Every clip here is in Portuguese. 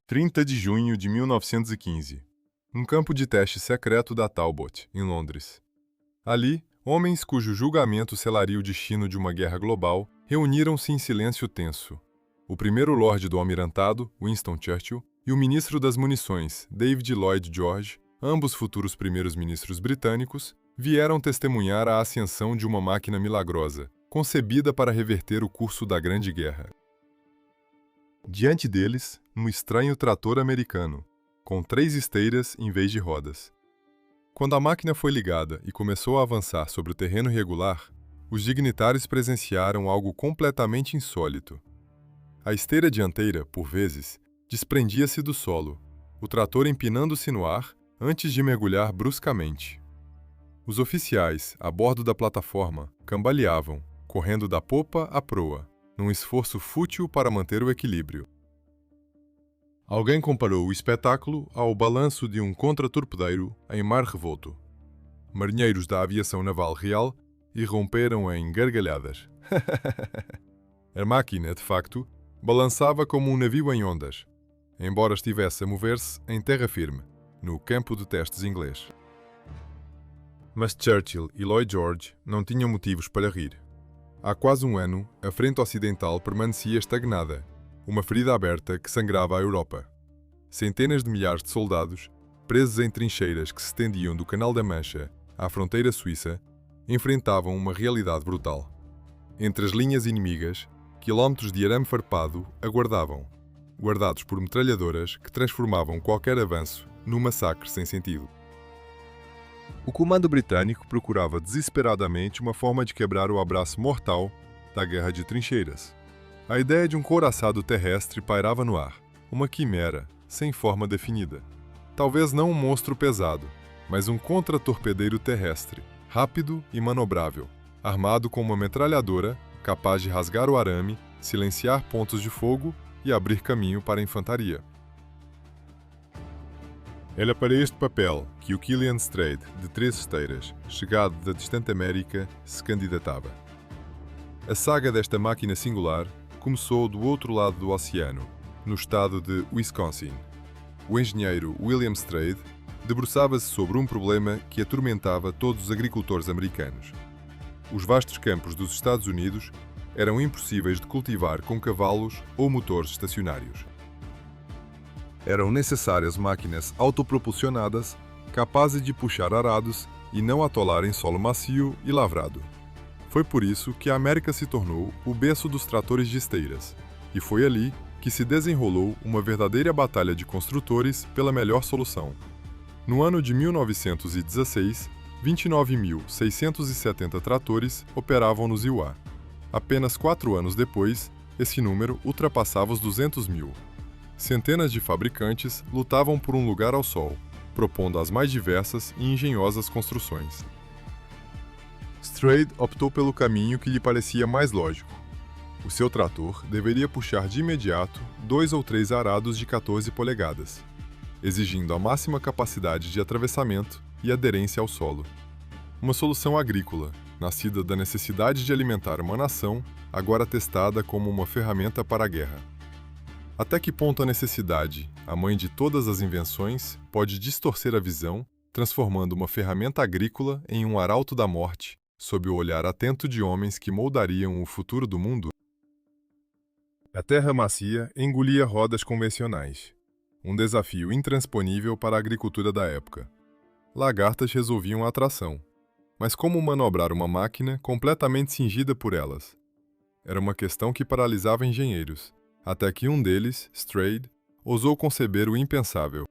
30 de junho de 1915. Um campo de teste secreto da Talbot, em Londres. Ali, homens cujo julgamento selaria o destino de uma guerra global reuniram-se em silêncio tenso. O primeiro Lorde do Almirantado, Winston Churchill, e o ministro das Munições, David Lloyd George, ambos futuros primeiros ministros britânicos, vieram testemunhar a ascensão de uma máquina milagrosa, concebida para reverter o curso da Grande Guerra. Diante deles, um estranho trator americano, com 3 esteiras em vez de rodas. Quando a máquina foi ligada e começou a avançar sobre o terreno irregular, os dignitários presenciaram algo completamente insólito. A esteira dianteira, por vezes, desprendia-se do solo, o trator empinando-se no ar antes de mergulhar bruscamente. Os oficiais, a bordo da plataforma, cambaleavam, correndo da popa à proa, num esforço fútil para manter o equilíbrio. Alguém comparou o espetáculo ao balanço de um contratorpedeiro em mar revolto. Marinheiros da aviação naval real irromperam em gargalhadas. A máquina, de facto, balançava como um navio em ondas, embora estivesse a mover-se em terra firme, no campo de testes inglês. Mas Churchill e Lloyd George não tinham motivos para rir. Há quase um ano, a frente ocidental permanecia estagnada, uma ferida aberta que sangrava a Europa. Centenas de milhares de soldados, presos em trincheiras que se estendiam do Canal da Mancha à fronteira suíça, enfrentavam uma realidade brutal. Entre as linhas inimigas, quilómetros de arame farpado aguardavam, guardados por metralhadoras que transformavam qualquer avanço num massacre sem sentido. O comando britânico procurava desesperadamente uma forma de quebrar o abraço mortal da guerra de trincheiras. A ideia de um couraçado terrestre pairava no ar, uma quimera, sem forma definida. Talvez não um monstro pesado, mas um contratorpedeiro terrestre, rápido e manobrável, armado com uma metralhadora, capaz de rasgar o arame, silenciar pontos de fogo e abrir caminho para a infantaria. Era para este papel que o Killian Strayed, de 3 esteiras, chegado da distante América, se candidatava. A saga desta máquina singular começou do outro lado do oceano, no estado de Wisconsin. O engenheiro William Strayed debruçava-se sobre um problema que atormentava todos os agricultores americanos. Os vastos campos dos Estados Unidos eram impossíveis de cultivar com cavalos ou motores estacionários. Eram necessárias máquinas autopropulsionadas, capazes de puxar arados e não atolar em solo macio e lavrado. Foi por isso que a América se tornou o berço dos tratores de esteiras, e foi ali que se desenrolou uma verdadeira batalha de construtores pela melhor solução. No ano de 1916, 29.670 tratores operavam no ZIUA. Apenas 4 anos depois, esse número ultrapassava os 200 mil. Centenas de fabricantes lutavam por um lugar ao sol, propondo as mais diversas e engenhosas construções. Strayed optou pelo caminho que lhe parecia mais lógico. O seu trator deveria puxar de imediato 2 ou 3 arados de 14 polegadas, exigindo a máxima capacidade de atravessamento e aderência ao solo. Uma solução agrícola, nascida da necessidade de alimentar uma nação, agora testada como uma ferramenta para a guerra. Até que ponto a necessidade, a mãe de todas as invenções, pode distorcer a visão, transformando uma ferramenta agrícola em um arauto da morte, sob o olhar atento de homens que moldariam o futuro do mundo? A terra macia engolia rodas convencionais, um desafio intransponível para a agricultura da época. Lagartas resolviam a atração, mas como manobrar uma máquina completamente cingida por elas? Era uma questão que paralisava engenheiros, até que um deles, Strayed, ousou conceber o impensável.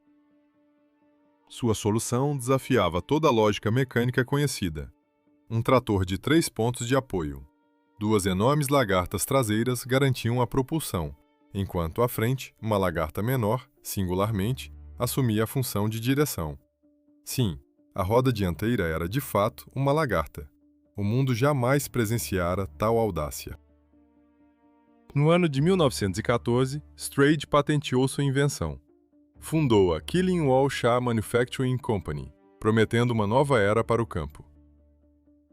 Sua solução desafiava toda a lógica mecânica conhecida. Um trator de 3 pontos de apoio. 2 enormes lagartas traseiras garantiam a propulsão, enquanto à frente, uma lagarta menor, singularmente, assumia a função de direção. Sim, a roda dianteira era de fato uma lagarta. O mundo jamais presenciara tal audácia. No ano de 1914, Strayed patenteou sua invenção. Fundou a Killingwall Shah Manufacturing Company, prometendo uma nova era para o campo.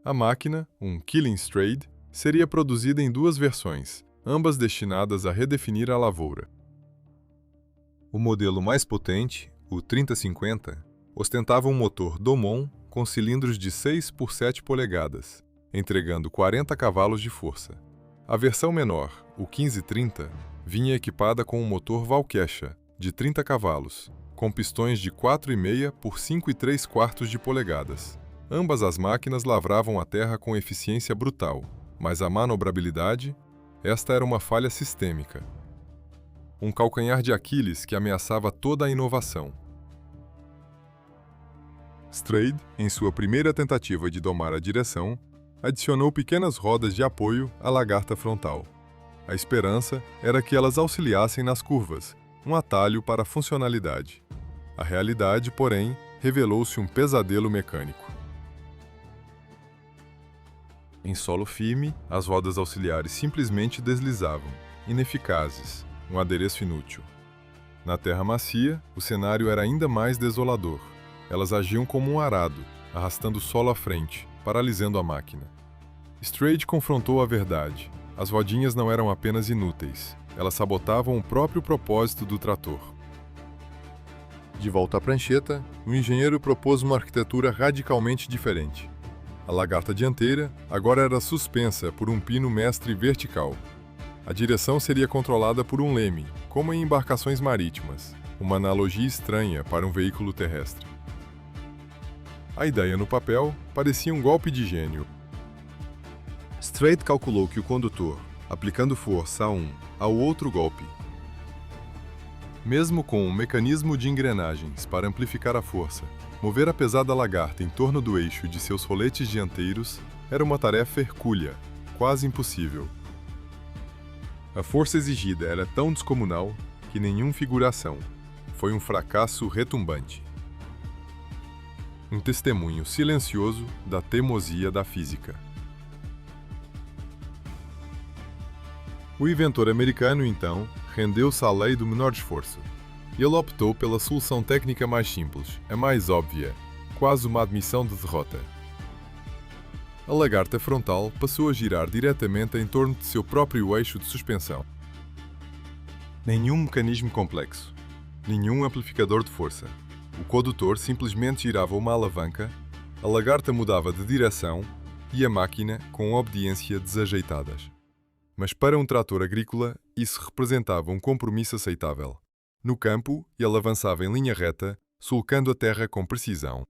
A máquina, um Killing Strayed, seria produzida em 2 versões, ambas destinadas a redefinir a lavoura. O modelo mais potente, o 3050, ostentava um motor Domon com cilindros de 6 por 7 polegadas, entregando 40 cavalos de força. A versão menor, o 1530, vinha equipada com um motor Waukesha, de 30 cavalos, com pistões de 4,5 por 5,3 de polegadas. Ambas as máquinas lavravam a terra com eficiência brutal, mas a manobrabilidade, esta era uma falha sistêmica. Um calcanhar de Aquiles que ameaçava toda a inovação. Strade, em sua primeira tentativa de domar a direção, adicionou pequenas rodas de apoio à lagarta frontal. A esperança era que elas auxiliassem nas curvas, um atalho para a funcionalidade. A realidade, porém, revelou-se um pesadelo mecânico. Em solo firme, as rodas auxiliares simplesmente deslizavam, ineficazes, um adereço inútil. Na terra macia, o cenário era ainda mais desolador. Elas agiam como um arado, arrastando o solo à frente, paralisando a máquina. Strade confrontou a verdade. As rodinhas não eram apenas inúteis, elas sabotavam o próprio propósito do trator. De volta à prancheta, o engenheiro propôs uma arquitetura radicalmente diferente. A lagarta dianteira agora era suspensa por um pino mestre vertical. A direção seria controlada por um leme, como em embarcações marítimas, uma analogia estranha para um veículo terrestre. A ideia no papel parecia um golpe de gênio. Strade calculou que o condutor, aplicando força a um ao outro golpe, mesmo com um mecanismo de engrenagens para amplificar a força, mover a pesada lagarta em torno do eixo de seus roletes dianteiros era uma tarefa hercúlea, quase impossível. A força exigida era tão descomunal que nenhuma figuração. Foi um fracasso retumbante. Um testemunho silencioso da teimosia da física. O inventor americano, então, rendeu-se à lei do menor esforço. Ele optou pela solução técnica mais simples, a mais óbvia, quase uma admissão de derrota. A lagarta frontal passou a girar diretamente em torno de seu próprio eixo de suspensão. Nenhum mecanismo complexo, nenhum amplificador de força. O condutor simplesmente girava uma alavanca, a lagarta mudava de direção e a máquina com obediência desajeitadas. Mas para um trator agrícola, isso representava um compromisso aceitável. No campo, ele avançava em linha reta, sulcando a terra com precisão.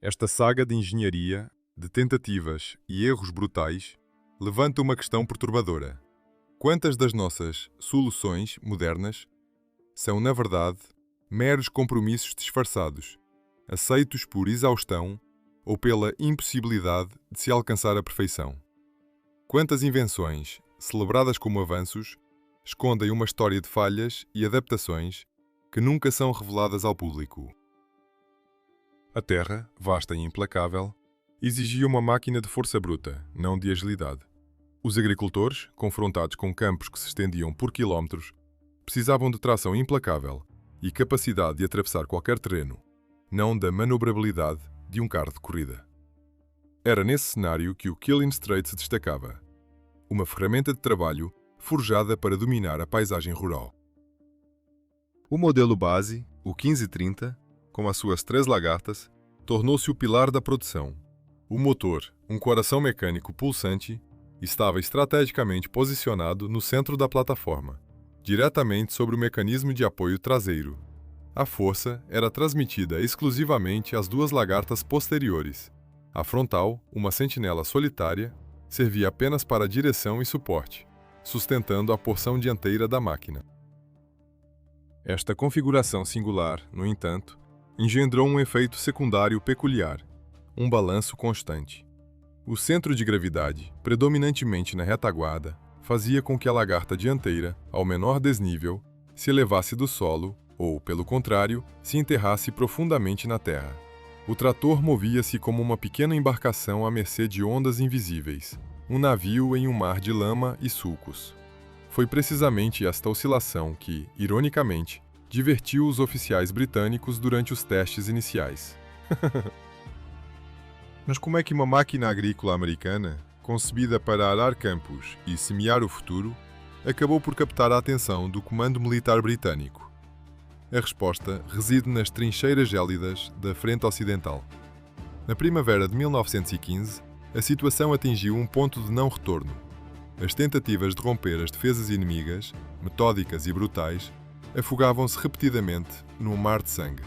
Esta saga de engenharia, de tentativas e erros brutais, levanta uma questão perturbadora. Quantas das nossas soluções modernas são, na verdade, meros compromissos disfarçados, aceitos por exaustão ou pela impossibilidade de se alcançar a perfeição? Quantas invenções, celebradas como avanços, escondem uma história de falhas e adaptações que nunca são reveladas ao público? A Terra, vasta e implacável, exigia uma máquina de força bruta, não de agilidade. Os agricultores, confrontados com campos que se estendiam por quilómetros, precisavam de tração implacável e capacidade de atravessar qualquer terreno, não da manobrabilidade de um carro de corrida. Era nesse cenário que o Killing Strade se destacava. Uma ferramenta de trabalho forjada para dominar a paisagem rural. O modelo base, o 1530, com as suas 3 lagartas, tornou-se o pilar da produção. O motor, um coração mecânico pulsante, estava estrategicamente posicionado no centro da plataforma, diretamente sobre o mecanismo de apoio traseiro. A força era transmitida exclusivamente às 2 lagartas posteriores. A frontal, uma sentinela solitária, servia apenas para direção e suporte, sustentando a porção dianteira da máquina. Esta configuração singular, no entanto, engendrou um efeito secundário peculiar, um balanço constante. O centro de gravidade, predominantemente na retaguarda, fazia com que a lagarta dianteira, ao menor desnível, se elevasse do solo ou, pelo contrário, se enterrasse profundamente na terra. O trator movia-se como uma pequena embarcação à mercê de ondas invisíveis, um navio em um mar de lama e sulcos. Foi precisamente esta oscilação que, ironicamente, divertiu os oficiais britânicos durante os testes iniciais. Mas como é que uma máquina agrícola americana, concebida para arar campos e semear o futuro, acabou por captar a atenção do comando militar britânico? A resposta reside nas trincheiras gélidas da frente ocidental. Na primavera de 1915, a situação atingiu um ponto de não retorno. As tentativas de romper as defesas inimigas, metódicas e brutais, afogavam-se repetidamente num mar de sangue.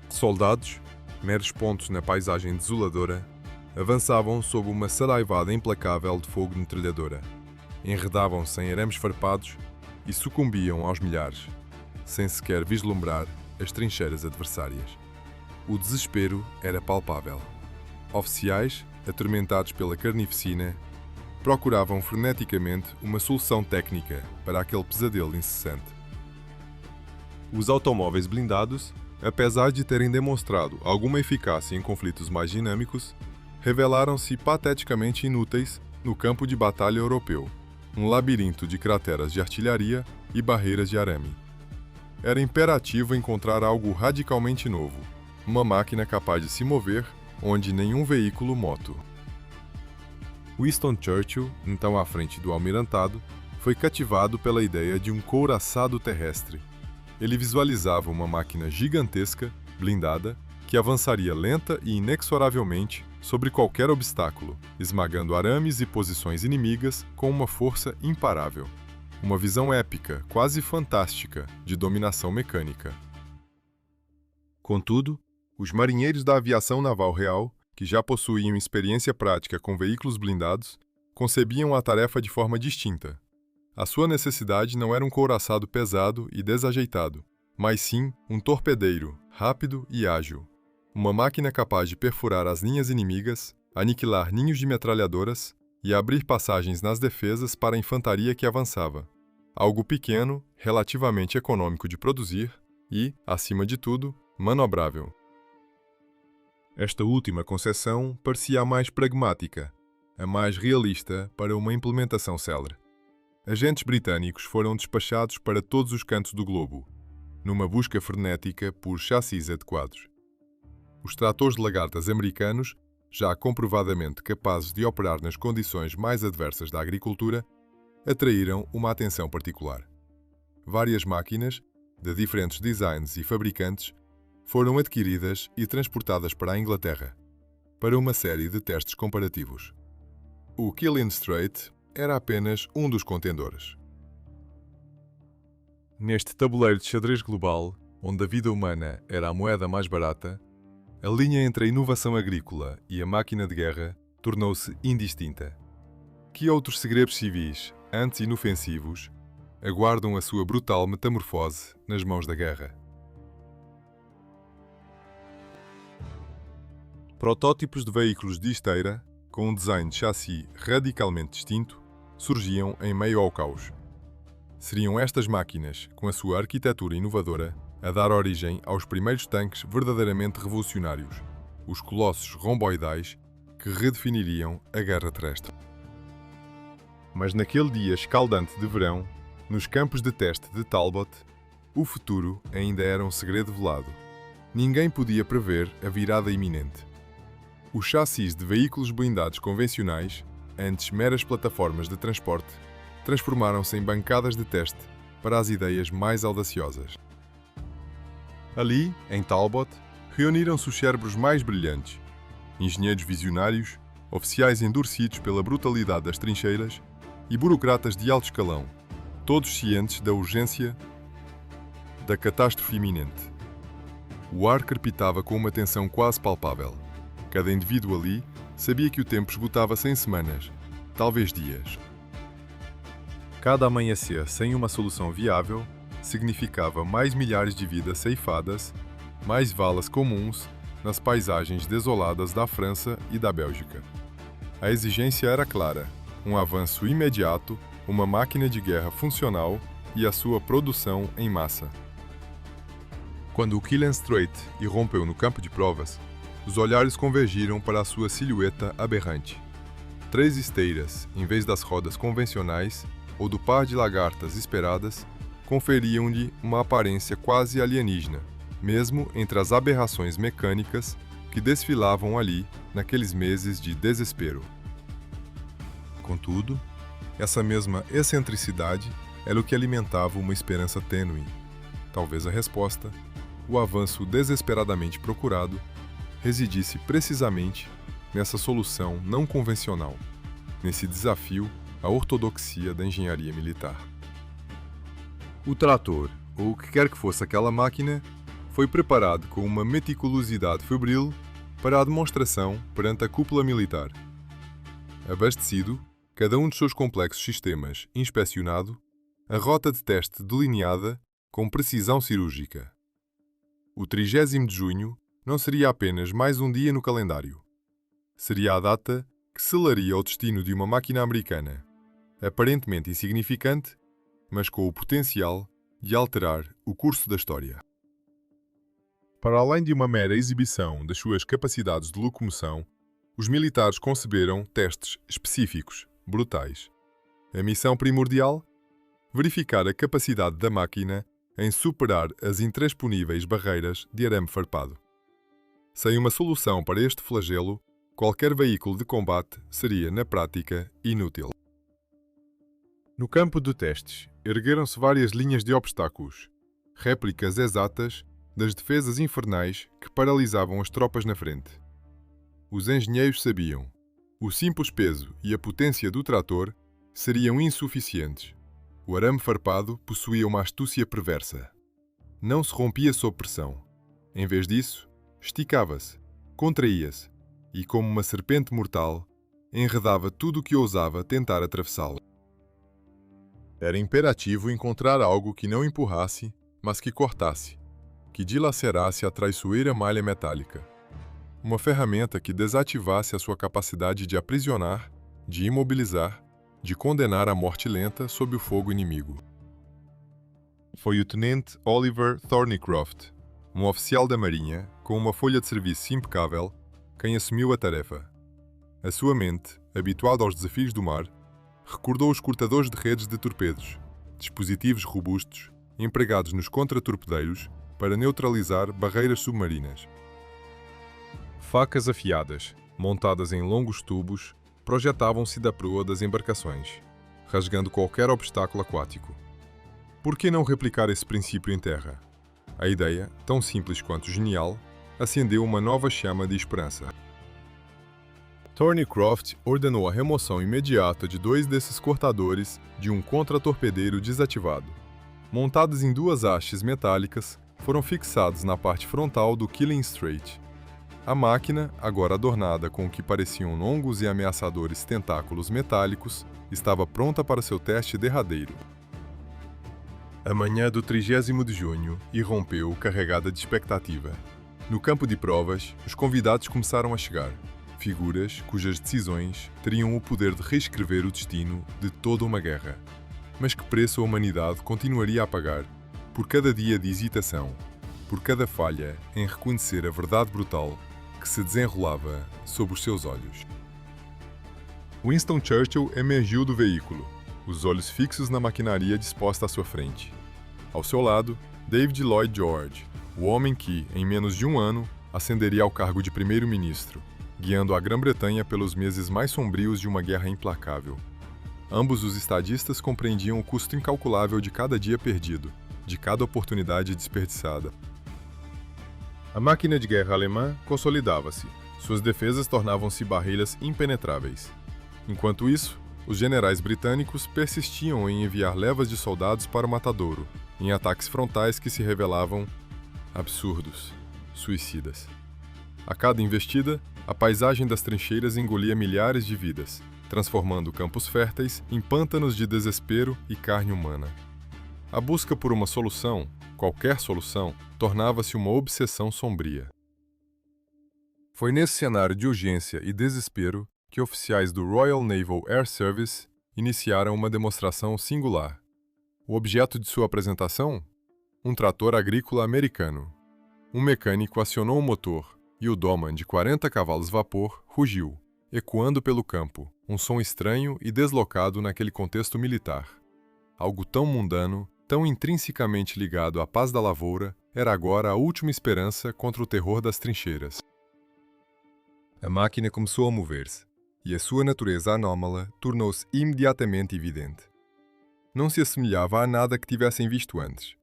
Soldados, meros pontos na paisagem desoladora, avançavam sob uma saraivada implacável de fogo de metralhadora. Enredavam-se em arames farpados e sucumbiam aos milhares, sem sequer vislumbrar as trincheiras adversárias. O desespero era palpável. Oficiais, atormentados pela carnificina, procuravam freneticamente uma solução técnica para aquele pesadelo incessante. Os automóveis blindados, apesar de terem demonstrado alguma eficácia em conflitos mais dinâmicos, revelaram-se pateticamente inúteis no campo de batalha europeu, um labirinto de crateras de artilharia e barreiras de arame. Era imperativo encontrar algo radicalmente novo, uma máquina capaz de se mover onde nenhum veículo-moto. Winston Churchill, então à frente do almirantado, foi cativado pela ideia de um couraçado terrestre. Ele visualizava uma máquina gigantesca, blindada, que avançaria lenta e inexoravelmente sobre qualquer obstáculo, esmagando arames e posições inimigas com uma força imparável. Uma visão épica, quase fantástica, de dominação mecânica. Contudo, os marinheiros da aviação naval real, que já possuíam experiência prática com veículos blindados, concebiam a tarefa de forma distinta. A sua necessidade não era um couraçado pesado e desajeitado, mas sim um torpedeiro, rápido e ágil. Uma máquina capaz de perfurar as linhas inimigas, aniquilar ninhos de metralhadoras e abrir passagens nas defesas para a infantaria que avançava. Algo pequeno, relativamente econômico de produzir e, acima de tudo, manobrável. Esta última concepção parecia a mais pragmática, a mais realista para uma implementação célere. Agentes britânicos foram despachados para todos os cantos do globo, numa busca frenética por chassis adequados. Os tratores de lagartas americanos, já comprovadamente capazes de operar nas condições mais adversas da agricultura, atraíram uma atenção particular. Várias máquinas, de diferentes designs e fabricantes, foram adquiridas e transportadas para a Inglaterra, para uma série de testes comparativos. O Killing Strait era apenas um dos contendores. Neste tabuleiro de xadrez global, onde a vida humana era a moeda mais barata, a linha entre a inovação agrícola e a máquina de guerra tornou-se indistinta. Que outros segredos civis, antes inofensivos, aguardam a sua brutal metamorfose nas mãos da guerra? Protótipos de veículos de esteira, com um design de chassi radicalmente distinto, surgiam em meio ao caos. Seriam estas máquinas, com a sua arquitetura inovadora, a dar origem aos primeiros tanques verdadeiramente revolucionários, os colossos romboidais que redefiniriam a guerra terrestre. Mas naquele dia escaldante de verão, nos campos de teste de Talbot, o futuro ainda era um segredo velado. Ninguém podia prever a virada iminente. Os chassis de veículos blindados convencionais, antes meras plataformas de transporte, transformaram-se em bancadas de teste para as ideias mais audaciosas. Ali, em Talbot, reuniram-se os cérebros mais brilhantes, engenheiros visionários, oficiais endurecidos pela brutalidade das trincheiras e burocratas de alto escalão, todos cientes da urgência da catástrofe iminente. O ar crepitava com uma tensão quase palpável. Cada indivíduo ali sabia que o tempo esgotava-se em semanas, talvez dias. Cada amanhecer sem uma solução viável significava mais milhares de vidas ceifadas, mais valas comuns nas paisagens desoladas da França e da Bélgica. A exigência era clara: um avanço imediato, uma máquina de guerra funcional e a sua produção em massa. Quando o Killing Strait irrompeu no campo de provas, os olhares convergiram para a sua silhueta aberrante. 3 esteiras, em vez das rodas convencionais ou do par de lagartas esperadas, conferiam-lhe uma aparência quase alienígena, mesmo entre as aberrações mecânicas que desfilavam ali naqueles meses de desespero. Contudo, essa mesma excentricidade era o que alimentava uma esperança tênue. talvez a resposta, o avanço desesperadamente procurado, residisse precisamente nessa solução não convencional, nesse desafio à ortodoxia da engenharia militar. O trator, ou o que quer que fosse aquela máquina, foi preparado com uma meticulosidade febril para a demonstração perante a cúpula militar. Abastecido, cada um dos seus complexos sistemas inspecionado, a rota de teste delineada com precisão cirúrgica. O 30º de junho não seria apenas mais um dia no calendário. Seria a data que selaria o destino de uma máquina americana, aparentemente insignificante, mas com o potencial de alterar o curso da história. Para além de uma mera exibição das suas capacidades de locomoção, os militares conceberam testes específicos, brutais. A missão primordial? Verificar a capacidade da máquina em superar as intransponíveis barreiras de arame farpado. Sem uma solução para este flagelo, qualquer veículo de combate seria, na prática, inútil. No campo de testes, ergueram-se várias linhas de obstáculos, réplicas exatas das defesas infernais que paralisavam as tropas na frente. Os engenheiros sabiam, o simples peso e a potência do trator seriam insuficientes. O arame farpado possuía uma astúcia perversa. Não se rompia sob pressão. Em vez disso, esticava-se, contraía-se e, como uma serpente mortal, enredava tudo o que ousava tentar atravessá-lo. Era imperativo encontrar algo que não empurrasse, mas que cortasse, que dilacerasse a traiçoeira malha metálica. Uma ferramenta que desativasse a sua capacidade de aprisionar, de imobilizar, de condenar à morte lenta sob o fogo inimigo. Foi o tenente Oliver Thornycroft, um oficial da Marinha com uma folha de serviço impecável, quem assumiu a tarefa. A sua mente, habituada aos desafios do mar, recordou os cortadores de redes de torpedos, dispositivos robustos empregados nos contratorpedeiros para neutralizar barreiras submarinas. Facas afiadas, montadas em longos tubos, projetavam-se da proa das embarcações, rasgando qualquer obstáculo aquático. Por que não replicar esse princípio em terra? A ideia, tão simples quanto genial, acendeu uma nova chama de esperança. Thornycroft ordenou a remoção imediata de 2 desses cortadores de um contratorpedeiro desativado. Montados em 2 hastes metálicas, foram fixados na parte frontal do Killing Strait. A máquina, agora adornada com o que pareciam longos e ameaçadores tentáculos metálicos, estava pronta para seu teste derradeiro. A manhã do 30º de junho irrompeu carregada de expectativa. No campo de provas, os convidados começaram a chegar. Figuras cujas decisões teriam o poder de reescrever o destino de toda uma guerra. Mas que preço a humanidade continuaria a pagar por cada dia de hesitação, por cada falha em reconhecer a verdade brutal que se desenrolava sob os seus olhos. Winston Churchill emergiu do veículo, os olhos fixos na maquinaria disposta à sua frente. Ao seu lado, David Lloyd George, o homem que, em menos de um ano, ascenderia ao cargo de primeiro-ministro, guiando a Grã-Bretanha pelos meses mais sombrios de uma guerra implacável. Ambos os estadistas compreendiam o custo incalculável de cada dia perdido, de cada oportunidade desperdiçada. A máquina de guerra alemã consolidava-se. Suas defesas tornavam-se barreiras impenetráveis. Enquanto isso, os generais britânicos persistiam em enviar levas de soldados para o matadouro, em ataques frontais que se revelavam absurdos, suicidas. A cada investida, a paisagem das trincheiras engolia milhares de vidas, transformando campos férteis em pântanos de desespero e carne humana. A busca por uma solução, qualquer solução, tornava-se uma obsessão sombria. Foi nesse cenário de urgência e desespero que oficiais do Royal Naval Air Service iniciaram uma demonstração singular. O objeto de sua apresentação? Um trator agrícola americano. Um mecânico acionou o motor e o Doman de 40 cavalos vapor rugiu, ecoando pelo campo, um som estranho e deslocado naquele contexto militar. Algo tão mundano, tão intrinsecamente ligado à paz da lavoura, era agora a última esperança contra o terror das trincheiras. A máquina começou a mover-se, e a sua natureza anómala tornou-se imediatamente evidente. Não se assemelhava a nada que tivessem visto antes.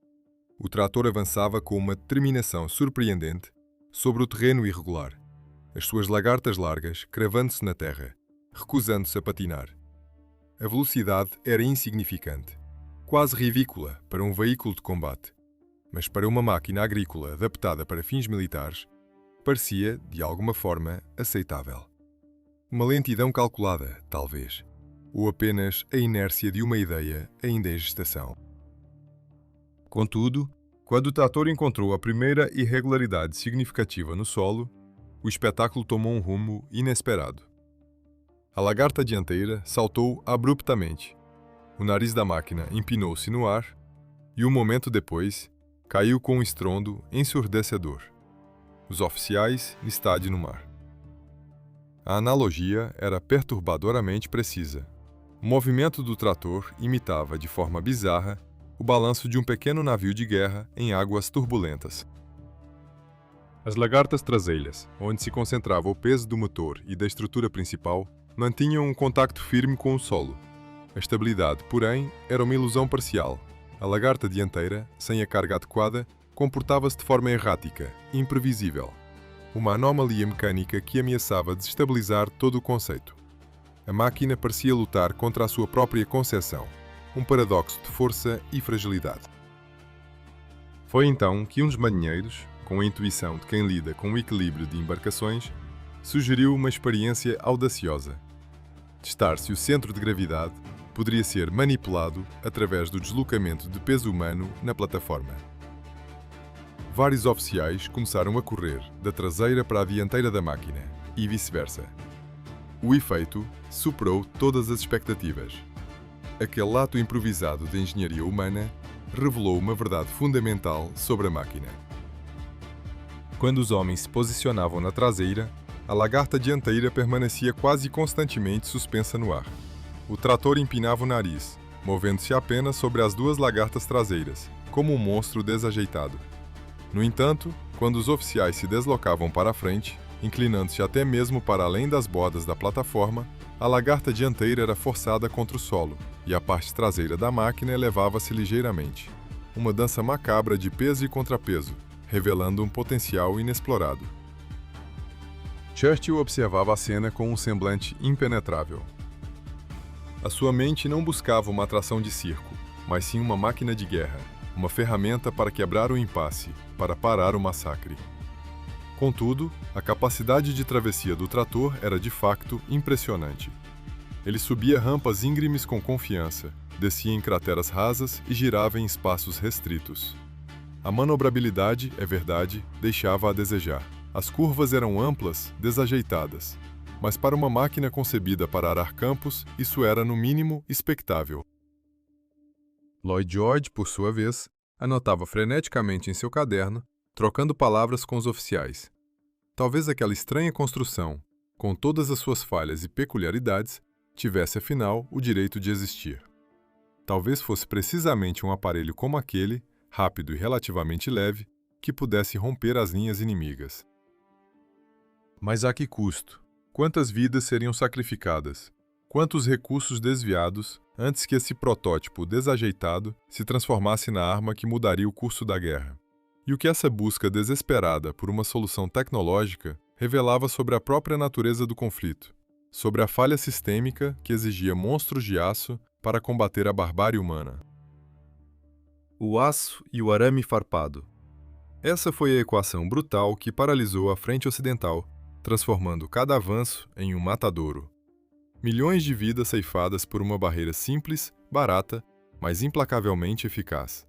O trator avançava com uma determinação surpreendente sobre o terreno irregular, as suas lagartas largas cravando-se na terra, recusando-se a patinar. A velocidade era insignificante, quase ridícula para um veículo de combate, mas para uma máquina agrícola adaptada para fins militares, parecia, de alguma forma, aceitável. Uma lentidão calculada, talvez, ou apenas a inércia de uma ideia ainda em gestação. Contudo, quando o trator encontrou a primeira irregularidade significativa no solo, o espetáculo tomou um rumo inesperado. A lagarta dianteira saltou abruptamente. O nariz da máquina empinou-se no ar e, um momento depois, caiu com um estrondo ensurdecedor. Os oficiais listaram no mar. A analogia era perturbadoramente precisa. O movimento do trator imitava, de forma bizarra, o balanço de um pequeno navio de guerra em águas turbulentas. As lagartas traseiras, onde se concentrava o peso do motor e da estrutura principal, mantinham um contacto firme com o solo. A estabilidade, porém, era uma ilusão parcial. A lagarta dianteira, sem a carga adequada, comportava-se de forma errática, imprevisível. Uma anomalia mecânica que ameaçava desestabilizar todo o conceito. A máquina parecia lutar contra a sua própria concepção, um paradoxo de força e fragilidade. Foi então que um dos marinheiros, com a intuição de quem lida com o equilíbrio de embarcações, sugeriu uma experiência audaciosa. Testar se o centro de gravidade poderia ser manipulado através do deslocamento de peso humano na plataforma. Vários oficiais começaram a correr da traseira para a dianteira da máquina e vice-versa. O efeito superou todas as expectativas. Aquele ato improvisado de engenharia humana revelou uma verdade fundamental sobre a máquina. Quando os homens se posicionavam na traseira, a lagarta dianteira permanecia quase constantemente suspensa no ar. O trator empinava o nariz, movendo-se apenas sobre as duas lagartas traseiras, como um monstro desajeitado. No entanto, quando os oficiais se deslocavam para a frente, inclinando-se até mesmo para além das bordas da plataforma, a lagarta dianteira era forçada contra o solo e a parte traseira da máquina elevava-se ligeiramente. Uma dança macabra de peso e contrapeso, revelando um potencial inexplorado. Churchill observava a cena com um semblante impenetrável. A sua mente não buscava uma atração de circo, mas sim uma máquina de guerra, uma ferramenta para quebrar o impasse, para parar o massacre. Contudo, a capacidade de travessia do trator era de facto impressionante. Ele subia rampas íngremes com confiança, descia em crateras rasas e girava em espaços restritos. A manobrabilidade, é verdade, deixava a desejar. As curvas eram amplas, desajeitadas, mas para uma máquina concebida para arar campos, isso era, no mínimo, expectável. Lloyd George, por sua vez, anotava freneticamente em seu caderno, trocando palavras com os oficiais. Talvez aquela estranha construção, com todas as suas falhas e peculiaridades, tivesse, afinal, o direito de existir. Talvez fosse precisamente um aparelho como aquele, rápido e relativamente leve, que pudesse romper as linhas inimigas. Mas a que custo? Quantas vidas seriam sacrificadas? Quantos recursos desviados antes que esse protótipo desajeitado se transformasse na arma que mudaria o curso da guerra? E o que essa busca desesperada por uma solução tecnológica revelava sobre a própria natureza do conflito, sobre a falha sistêmica que exigia monstros de aço para combater a barbárie humana. O aço e o arame farpado. Essa foi a equação brutal que paralisou a frente ocidental, transformando cada avanço em um matadouro. Milhões de vidas ceifadas por uma barreira simples, barata, mas implacavelmente eficaz.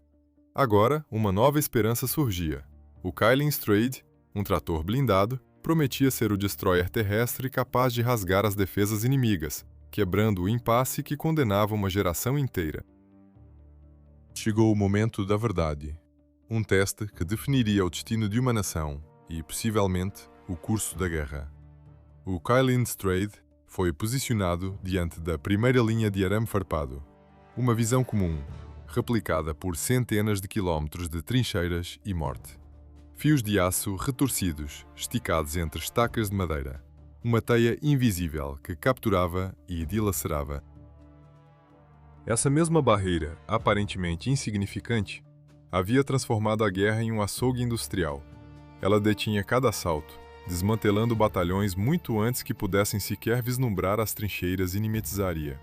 Agora, uma nova esperança surgia. O Kylin Strade, um trator blindado, prometia ser o destroyer terrestre capaz de rasgar as defesas inimigas, quebrando o impasse que condenava uma geração inteira. Chegou o momento da verdade. Um teste que definiria o destino de uma nação e, possivelmente, o curso da guerra. O Kylin Strade foi posicionado diante da primeira linha de arame farpado. Uma visão comum, replicada por centenas de quilómetros de trincheiras e morte. Fios de aço retorcidos, esticados entre estacas de madeira. Uma teia invisível que capturava e dilacerava. Essa mesma barreira, aparentemente insignificante, havia transformado a guerra em um açougue industrial. Ela detinha cada assalto, desmantelando batalhões muito antes que pudessem sequer vislumbrar as trincheiras e mimetizaria.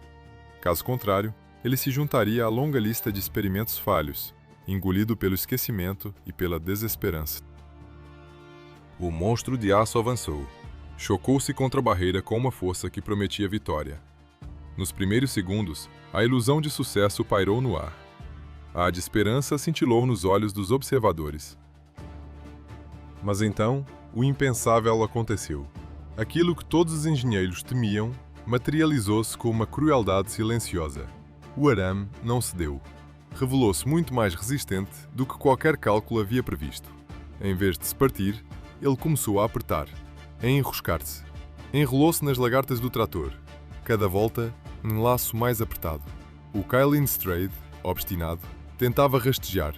Caso contrário, ele se juntaria à longa lista de experimentos falhos, engolido pelo esquecimento e pela desesperança. O monstro de aço avançou. Chocou-se contra a barreira com uma força que prometia vitória. Nos primeiros segundos, a ilusão de sucesso pairou no ar. A de esperança cintilou nos olhos dos observadores. Mas então, o impensável aconteceu. Aquilo que todos os engenheiros temiam materializou-se com uma crueldade silenciosa. O arame não cedeu. Revelou-se muito mais resistente do que qualquer cálculo havia previsto. Em vez de se partir, ele começou a apertar, a enroscar-se. Enrolou-se nas lagartas do trator. Cada volta, um laço mais apertado. O Kylin Strade, obstinado, tentava rastejar,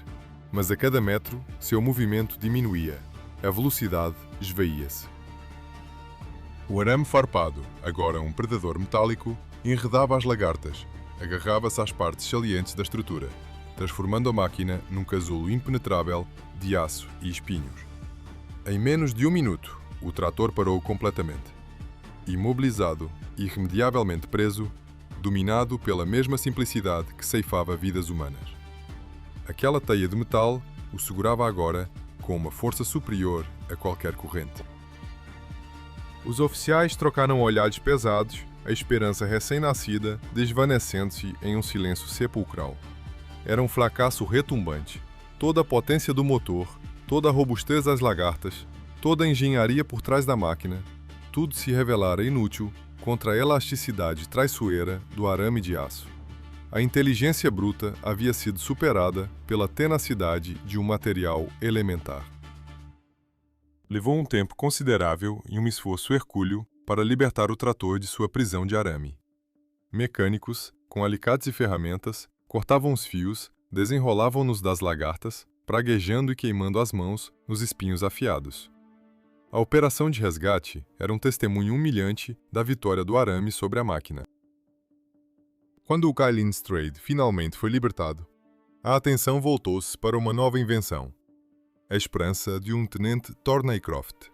mas a cada metro, seu movimento diminuía. A velocidade esvaía-se. O arame farpado, agora um predador metálico, enredava as lagartas, agarrava-se às partes salientes da estrutura, transformando a máquina num casulo impenetrável de aço e espinhos. Em menos de um minuto, o trator parou completamente. Imobilizado, irremediavelmente preso, dominado pela mesma simplicidade que ceifava vidas humanas. Aquela teia de metal o segurava agora com uma força superior a qualquer corrente. Os oficiais trocaram olhares pesados, a esperança recém-nascida desvanecendo-se em um silêncio sepulcral. Era um fracasso retumbante. Toda a potência do motor, toda a robustez das lagartas, toda a engenharia por trás da máquina, tudo se revelara inútil contra a elasticidade traiçoeira do arame de aço. A inteligência bruta havia sido superada pela tenacidade de um material elementar. Levou um tempo considerável e um esforço hercúleo para libertar o trator de sua prisão de arame. Mecânicos, com alicates e ferramentas, cortavam os fios, desenrolavam-nos das lagartas, praguejando e queimando as mãos nos espinhos afiados. A operação de resgate era um testemunho humilhante da vitória do arame sobre a máquina. Quando o Kylin Strade finalmente foi libertado, a atenção voltou-se para uma nova invenção. A esperança de um tenente Thorneycroft.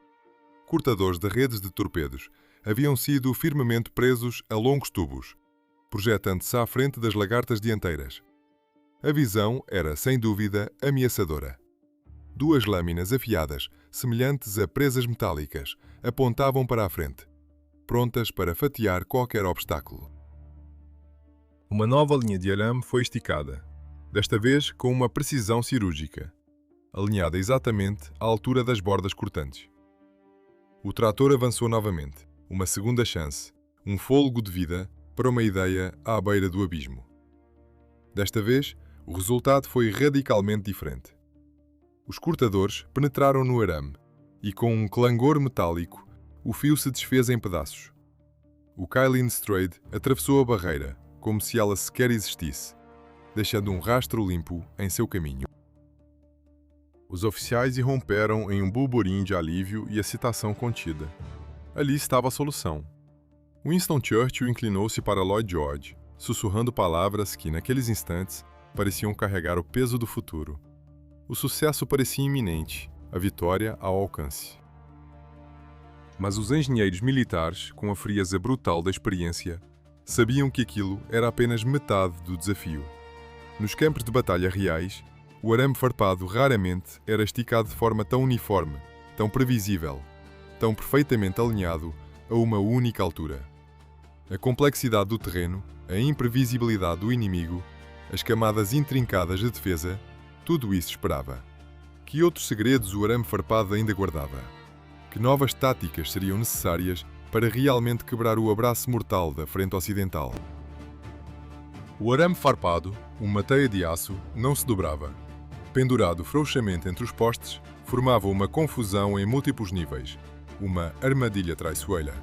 Cortadores de redes de torpedos haviam sido firmemente presos a longos tubos, projetando-se à frente das lagartas dianteiras. A visão era, sem dúvida, ameaçadora. Duas lâminas afiadas, semelhantes a presas metálicas, apontavam para a frente, prontas para fatiar qualquer obstáculo. Uma nova linha de arame foi esticada, desta vez com uma precisão cirúrgica, alinhada exatamente à altura das bordas cortantes. O trator avançou novamente, uma segunda chance, um fôlego de vida para uma ideia à beira do abismo. Desta vez, o resultado foi radicalmente diferente. Os cortadores penetraram no arame e, com um clangor metálico, o fio se desfez em pedaços. O Kylin Strade atravessou a barreira, como se ela sequer existisse, deixando um rastro limpo em seu caminho. Os oficiais irromperam em um burburinho de alívio e excitação contida. Ali estava a solução. Winston Churchill inclinou-se para Lloyd George, sussurrando palavras que, naqueles instantes, pareciam carregar o peso do futuro. O sucesso parecia iminente, a vitória ao alcance. Mas os engenheiros militares, com a frieza brutal da experiência, sabiam que aquilo era apenas metade do desafio. Nos campos de batalha reais, o arame farpado raramente era esticado de forma tão uniforme, tão previsível, tão perfeitamente alinhado a uma única altura. A complexidade do terreno, a imprevisibilidade do inimigo, as camadas intrincadas de defesa, tudo isso esperava. Que outros segredos o arame farpado ainda guardava? Que novas táticas seriam necessárias para realmente quebrar o abraço mortal da frente ocidental? O arame farpado, uma teia de aço, não se dobrava. Pendurado frouxamente entre os postes, formava uma confusão em múltiplos níveis, uma armadilha traiçoeira.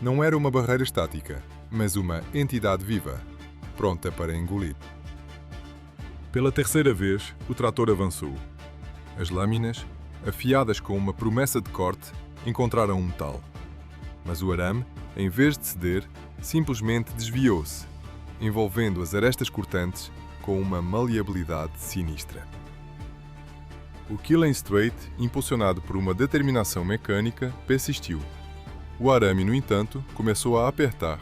Não era uma barreira estática, mas uma entidade viva, pronta para engolir. Pela terceira vez, o trator avançou. As lâminas, afiadas com uma promessa de corte, encontraram um metal. Mas o arame, em vez de ceder, simplesmente desviou-se, envolvendo as arestas cortantes com uma maleabilidade sinistra. O Killenstrait, impulsionado por uma determinação mecânica, persistiu. O arame, no entanto, começou a apertar,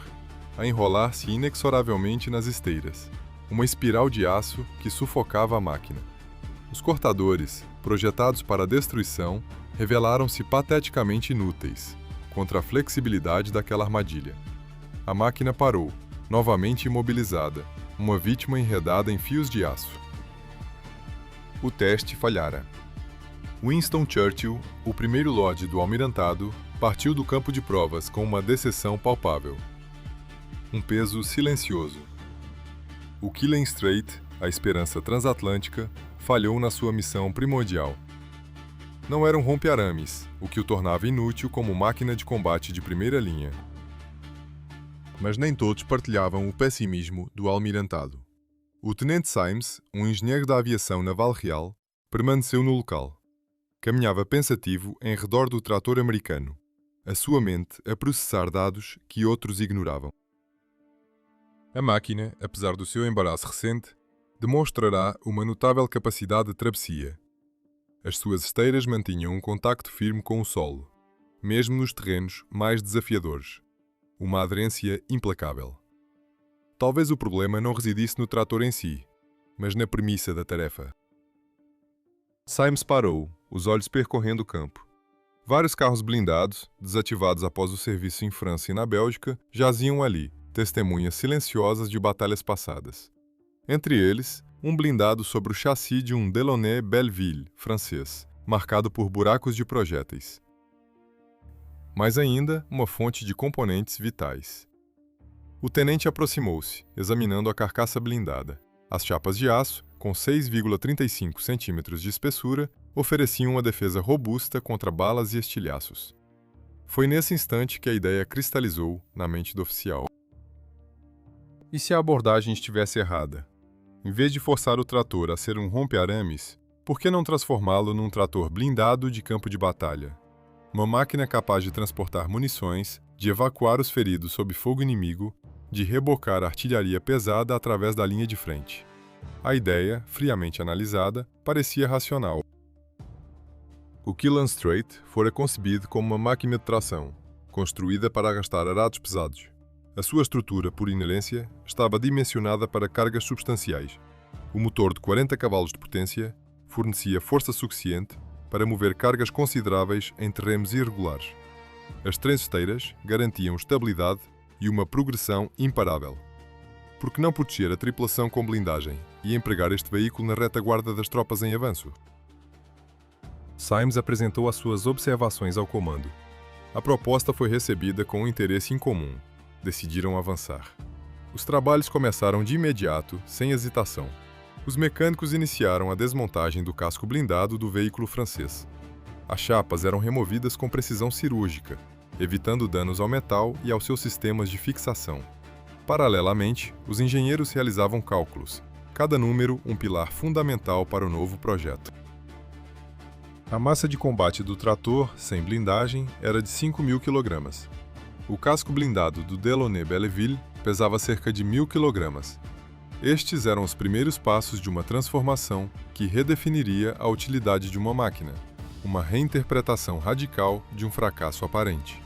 a enrolar-se inexoravelmente nas esteiras, uma espiral de aço que sufocava a máquina. Os cortadores, projetados para a destruição, revelaram-se pateticamente inúteis contra a flexibilidade daquela armadilha. A máquina parou, novamente imobilizada, uma vítima enredada em fios de aço. O teste falhara. Winston Churchill, o primeiro lorde do almirantado, partiu do campo de provas com uma decepção palpável. Um peso silencioso. O Killenstrait, a esperança transatlântica, falhou na sua missão primordial. Não era um rompe-arames, o que o tornava inútil como máquina de combate de primeira linha. Mas nem todos partilhavam o pessimismo do almirantado. O tenente Symes, um engenheiro da aviação naval real, permaneceu no local. Caminhava pensativo em redor do trator americano, a sua mente a processar dados que outros ignoravam. A máquina, apesar do seu embaraço recente, demonstrará uma notável capacidade de travessia. As suas esteiras mantinham um contacto firme com o solo, mesmo nos terrenos mais desafiadores. Uma aderência implacável. Talvez o problema não residisse no trator em si, mas na premissa da tarefa. Symes parou, os olhos percorrendo o campo. Vários carros blindados, desativados após o serviço em França e na Bélgica, jaziam ali, testemunhas silenciosas de batalhas passadas. Entre eles, um blindado sobre o chassi de um Delaunay Belleville francês, marcado por buracos de projéteis. Mais ainda, uma fonte de componentes vitais. O tenente aproximou-se, examinando a carcaça blindada. As chapas de aço, com 6,35 centímetros de espessura, ofereciam uma defesa robusta contra balas e estilhaços. Foi nesse instante que a ideia cristalizou na mente do oficial. E se a abordagem estivesse errada? Em vez de forçar o trator a ser um rompe-arames, por que não transformá-lo num trator blindado de campo de batalha? Uma máquina capaz de transportar munições, de evacuar os feridos sob fogo inimigo, de rebocar artilharia pesada através da linha de frente. A ideia, friamente analisada, parecia racional. O Killenstrait fora concebido como uma máquina de tração, construída para arrastar arados pesados. A sua estrutura, por inerência, estava dimensionada para cargas substanciais. O motor de 40 cavalos de potência fornecia força suficiente para mover cargas consideráveis em terrenos irregulares. As esteiras garantiam estabilidade e uma progressão imparável. Por que não proteger a tripulação com blindagem e empregar este veículo na retaguarda das tropas em avanço? Symes apresentou as suas observações ao comando. A proposta foi recebida com um interesse incomum. Decidiram avançar. Os trabalhos começaram de imediato, sem hesitação. Os mecânicos iniciaram a desmontagem do casco blindado do veículo francês. As chapas eram removidas com precisão cirúrgica, evitando danos ao metal e aos seus sistemas de fixação. Paralelamente, os engenheiros realizavam cálculos, cada número um pilar fundamental para o novo projeto. A massa de combate do trator, sem blindagem, era de 5.000 kg. O casco blindado do Delaunay Belleville pesava cerca de 1.000 kg. Estes eram os primeiros passos de uma transformação que redefiniria a utilidade de uma máquina, uma reinterpretação radical de um fracasso aparente.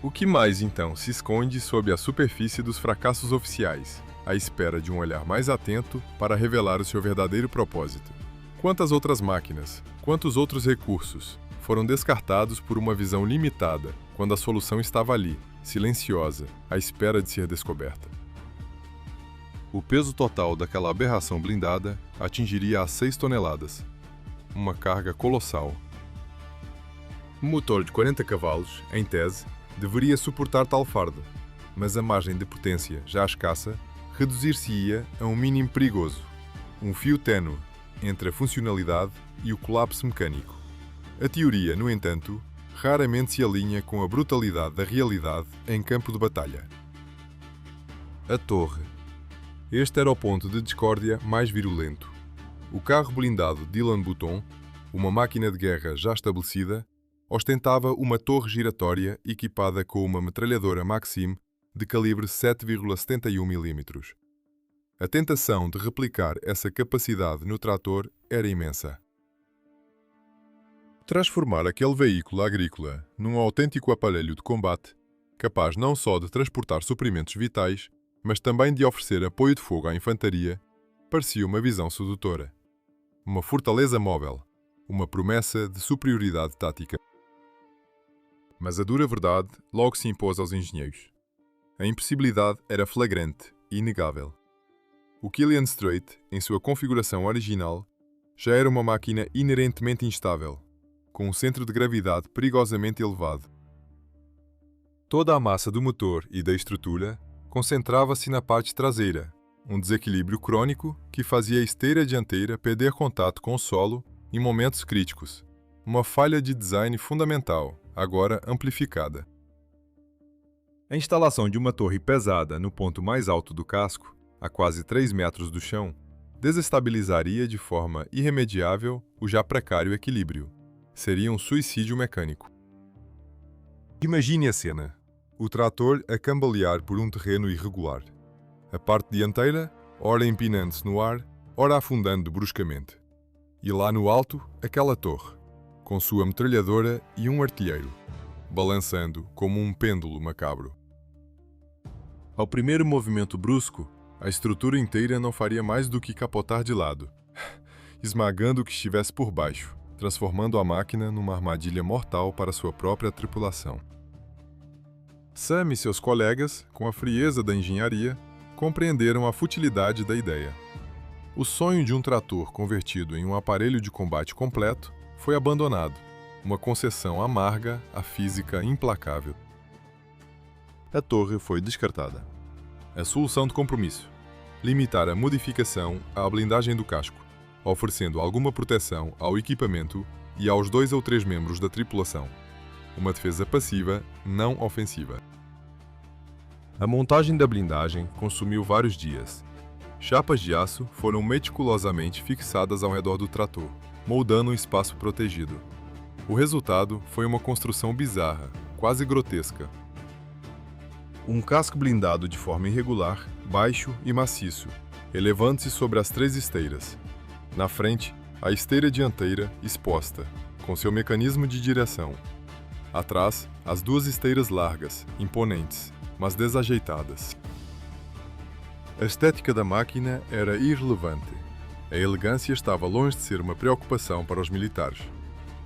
O que mais, então, se esconde sob a superfície dos fracassos oficiais, à espera de um olhar mais atento para revelar o seu verdadeiro propósito? Quantas outras máquinas, quantos outros recursos foram descartados por uma visão limitada, quando a solução estava ali, silenciosa, à espera de ser descoberta? O peso total daquela aberração blindada atingiria as 6 toneladas. Uma carga colossal. Um motor de 40 cavalos, em tese, deveria suportar tal fardo, mas a margem de potência, já escassa, reduzir-se-ia a um mínimo perigoso, um fio ténue entre a funcionalidade e o colapso mecânico. A teoria, no entanto, raramente se alinha com a brutalidade da realidade em campo de batalha. A torre. Este era o ponto de discórdia mais virulento. O carro blindado Dylan Bouton, uma máquina de guerra já estabelecida, ostentava uma torre giratória equipada com uma metralhadora Maxim de calibre 7,71 mm. A tentação de replicar essa capacidade no trator era imensa. Transformar aquele veículo agrícola num autêntico aparelho de combate, capaz não só de transportar suprimentos vitais, mas também de oferecer apoio de fogo à infantaria, parecia uma visão sedutora. Uma fortaleza móvel, uma promessa de superioridade tática. Mas a dura verdade logo se impôs aos engenheiros. A impossibilidade era flagrante e inegável. O Killian Strait, em sua configuração original, já era uma máquina inerentemente instável, com um centro de gravidade perigosamente elevado. Toda a massa do motor e da estrutura concentrava-se na parte traseira, um desequilíbrio crônico que fazia a esteira dianteira perder contato com o solo em momentos críticos, uma falha de design fundamental, agora amplificada. A instalação de uma torre pesada no ponto mais alto do casco, a quase 3 metros do chão, desestabilizaria de forma irremediável o já precário equilíbrio. Seria um suicídio mecânico. Imagine a cena. O trator a cambalear por um terreno irregular. A parte dianteira, ora empinando-se no ar, ora afundando bruscamente. E lá no alto, aquela torre, com sua metralhadora e um artilheiro, balançando como um pêndulo macabro. Ao primeiro movimento brusco, a estrutura inteira não faria mais do que capotar de lado, esmagando o que estivesse por baixo, transformando a máquina numa armadilha mortal para sua própria tripulação. Sam e seus colegas, com a frieza da engenharia, compreenderam a futilidade da ideia. O sonho de um trator convertido em um aparelho de combate completo foi abandonado, uma concessão amarga à física implacável. A torre foi descartada. A solução de compromisso: limitar a modificação à blindagem do casco, oferecendo alguma proteção ao equipamento e aos 2 ou 3 membros da tripulação. Uma defesa passiva, não ofensiva. A montagem da blindagem consumiu vários dias. Chapas de aço foram meticulosamente fixadas ao redor do trator, moldando um espaço protegido. O resultado foi uma construção bizarra, quase grotesca. Um casco blindado de forma irregular, baixo e maciço, elevando-se sobre as 3 esteiras. Na frente, a esteira dianteira exposta, com seu mecanismo de direção. Atrás, as 2 esteiras largas, imponentes, mas desajeitadas. A estética da máquina era irrelevante. A elegância estava longe de ser uma preocupação para os militares.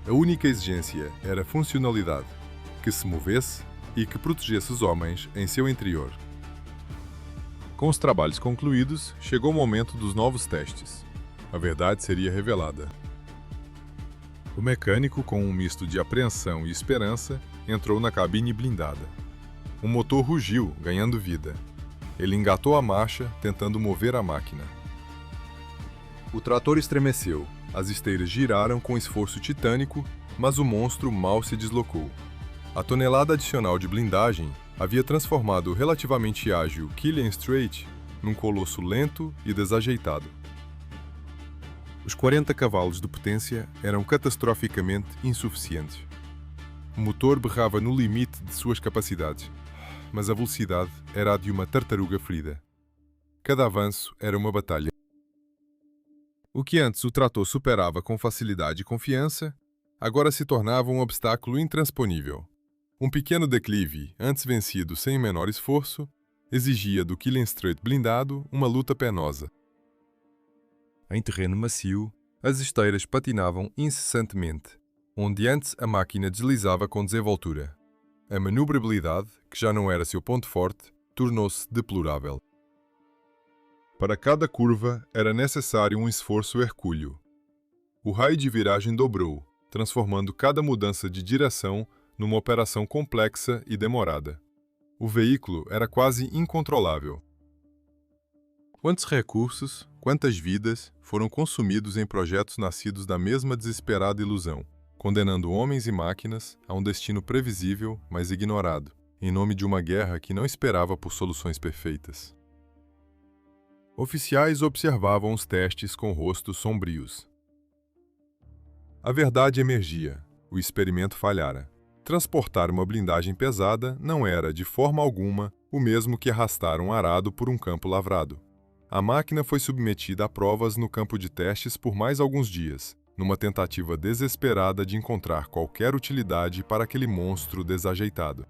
A única exigência era funcionalidade, que se movesse e que protegesse os homens em seu interior. Com os trabalhos concluídos, chegou o momento dos novos testes. A verdade seria revelada. O mecânico, com um misto de apreensão e esperança, entrou na cabine blindada. O motor rugiu, ganhando vida. Ele engatou a marcha, tentando mover a máquina. O trator estremeceu, as esteiras giraram com esforço titânico, mas o monstro mal se deslocou. A tonelada adicional de blindagem havia transformado o relativamente ágil Killian Strait num colosso lento e desajeitado. Os 40 cavalos de potência eram catastroficamente insuficientes. O motor berrava no limite de suas capacidades, mas a velocidade era a de uma tartaruga ferida. Cada avanço era uma batalha. O que antes o trator superava com facilidade e confiança, agora se tornava um obstáculo intransponível. Um pequeno declive, antes vencido sem o menor esforço, exigia do Killian Strait blindado uma luta penosa. Em terreno macio, as esteiras patinavam incessantemente, onde antes a máquina deslizava com desenvoltura. A manobrabilidade, que já não era seu ponto forte, tornou-se deplorável. Para cada curva era necessário um esforço hercúleo. O raio de viragem dobrou, transformando cada mudança de direção numa operação complexa e demorada. O veículo era quase incontrolável. Quantos recursos, quantas vidas foram consumidos em projetos nascidos da mesma desesperada ilusão, condenando homens e máquinas a um destino previsível, mas ignorado, em nome de uma guerra que não esperava por soluções perfeitas. Oficiais observavam os testes com rostos sombrios. A verdade emergia. O experimento falhara. Transportar uma blindagem pesada não era, de forma alguma, o mesmo que arrastar um arado por um campo lavrado. A máquina foi submetida a provas no campo de testes por mais alguns dias, numa tentativa desesperada de encontrar qualquer utilidade para aquele monstro desajeitado.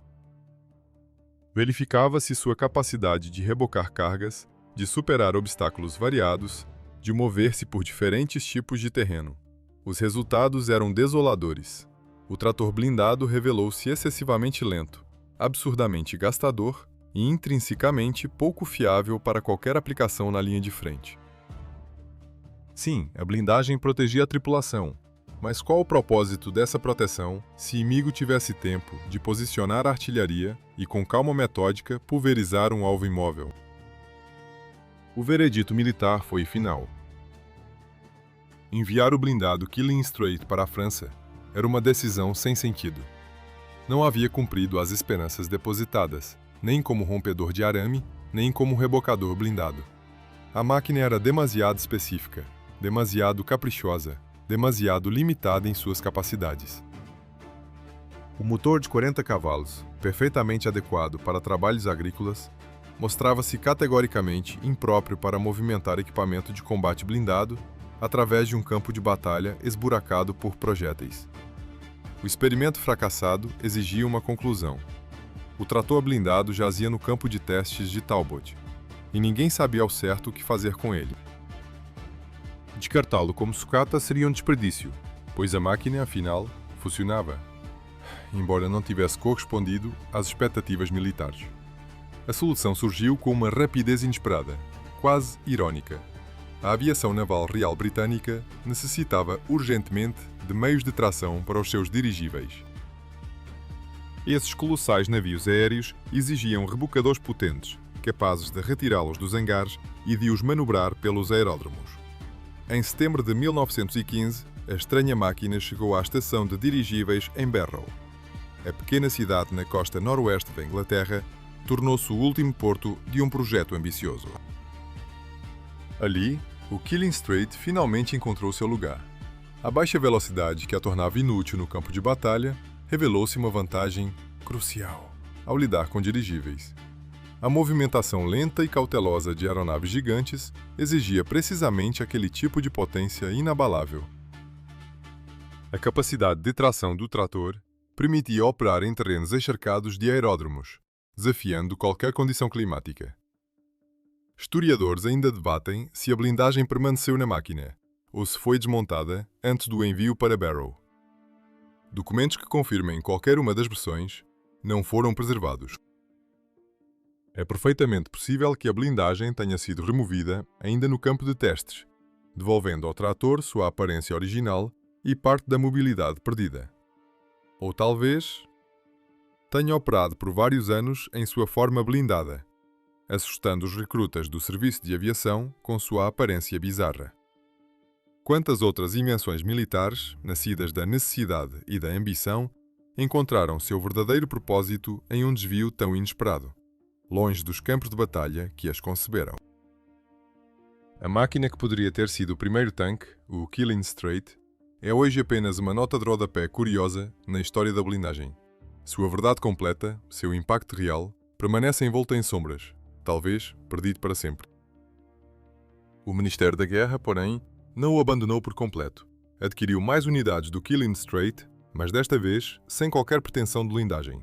Verificava-se sua capacidade de rebocar cargas, de superar obstáculos variados, de mover-se por diferentes tipos de terreno. Os resultados eram desoladores. O trator blindado revelou-se excessivamente lento, absurdamente gastador e intrinsecamente pouco fiável para qualquer aplicação na linha de frente. Sim, a blindagem protegia a tripulação, mas qual o propósito dessa proteção se Inigo tivesse tempo de posicionar a artilharia e, com calma metódica, pulverizar um alvo imóvel? O veredito militar foi final. Enviar o blindado Killing Strait para a França era uma decisão sem sentido. Não havia cumprido as esperanças depositadas, nem como rompedor de arame, nem como rebocador blindado. A máquina era demasiado específica, demasiado caprichosa, demasiado limitada em suas capacidades. O motor de 40 cavalos, perfeitamente adequado para trabalhos agrícolas, mostrava-se categoricamente impróprio para movimentar equipamento de combate blindado através de um campo de batalha esburacado por projéteis. O experimento fracassado exigia uma conclusão. O trator blindado jazia no campo de testes de Talbot, e ninguém sabia ao certo o que fazer com ele. Descartá-lo como sucata seria um desperdício, pois a máquina, afinal, funcionava, embora não tivesse correspondido às expectativas militares. A solução surgiu com uma rapidez inesperada, quase irónica. A aviação naval real britânica necessitava urgentemente de meios de tração para os seus dirigíveis. Esses colossais navios aéreos exigiam rebocadores potentes, capazes de retirá-los dos hangares e de os manobrar pelos aeródromos. Em setembro de 1915, a estranha máquina chegou à estação de dirigíveis em Barrow. A pequena cidade na costa noroeste da Inglaterra tornou-se o último porto de um projeto ambicioso. Ali, o Killing Strait finalmente encontrou seu lugar. A baixa velocidade que a tornava inútil no campo de batalha revelou-se uma vantagem crucial ao lidar com dirigíveis. A movimentação lenta e cautelosa de aeronaves gigantes exigia precisamente aquele tipo de potência inabalável. A capacidade de tração do trator permitia operar em terrenos encharcados de aeródromos, desafiando qualquer condição climática. Historiadores ainda debatem se a blindagem permaneceu na máquina ou se foi desmontada antes do envio para Barrow. Documentos que confirmem qualquer uma das versões não foram preservados. É perfeitamente possível que a blindagem tenha sido removida ainda no campo de testes, devolvendo ao trator sua aparência original e parte da mobilidade perdida. Ou talvez tenha operado por vários anos em sua forma blindada, assustando os recrutas do serviço de aviação com sua aparência bizarra. Quantas outras invenções militares, nascidas da necessidade e da ambição, encontraram seu verdadeiro propósito em um desvio tão inesperado, longe dos campos de batalha que as conceberam? A máquina que poderia ter sido o primeiro tanque, o Killing Strait, é hoje apenas uma nota de rodapé curiosa na história da blindagem. Sua verdade completa, seu impacto real, permanece envolto em sombras, talvez perdido para sempre. O Ministério da Guerra, porém, não o abandonou por completo. Adquiriu mais unidades do Killing Strait, mas desta vez sem qualquer pretensão de blindagem.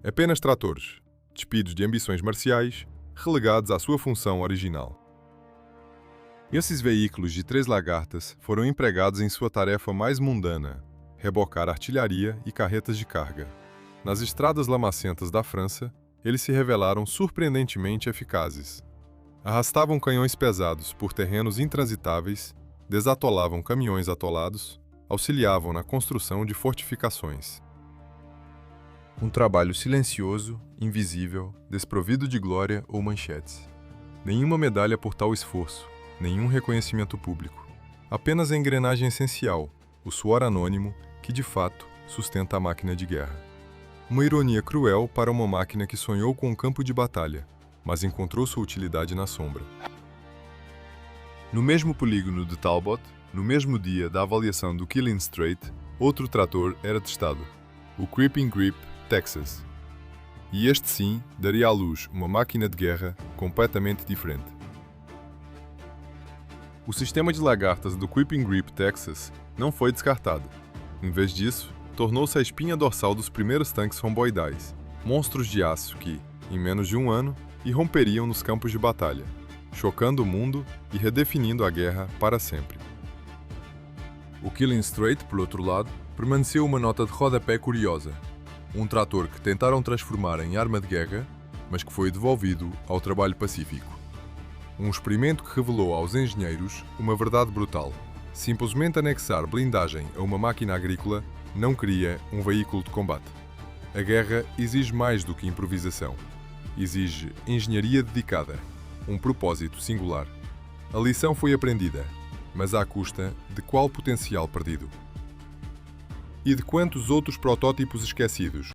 Apenas tratores, despidos de ambições marciais, relegados à sua função original. Esses veículos de 3 lagartas foram empregados em sua tarefa mais mundana, rebocar artilharia e carretas de carga. Nas estradas lamacentas da França, eles se revelaram surpreendentemente eficazes. Arrastavam canhões pesados por terrenos intransitáveis, desatolavam caminhões atolados, auxiliavam na construção de fortificações. Um trabalho silencioso, invisível, desprovido de glória ou manchetes. Nenhuma medalha por tal esforço, nenhum reconhecimento público. Apenas a engrenagem essencial, o suor anônimo que, de fato, sustenta a máquina de guerra. Uma ironia cruel para uma máquina que sonhou com um campo de batalha, mas encontrou sua utilidade na sombra. No mesmo polígono de Talbot, no mesmo dia da avaliação do Killing Strait, outro trator era testado, o Creeping Grip, Texas. E este sim daria à luz uma máquina de guerra completamente diferente. O sistema de lagartas do Whipping Grip, Texas, não foi descartado. Em vez disso, tornou-se a espinha dorsal dos primeiros tanques romboidais, monstros de aço que, em menos de um ano, irromperiam nos campos de batalha, chocando o mundo e redefinindo a guerra para sempre. O Killing Straight, por outro lado, permaneceu uma nota de rodapé curiosa. Um trator que tentaram transformar em arma de guerra, mas que foi devolvido ao trabalho pacífico. Um experimento que revelou aos engenheiros uma verdade brutal. Simplesmente anexar blindagem a uma máquina agrícola não cria um veículo de combate. A guerra exige mais do que improvisação. Exige engenharia dedicada, um propósito singular. A lição foi aprendida, mas à custa de qual potencial perdido? E de quantos outros protótipos esquecidos?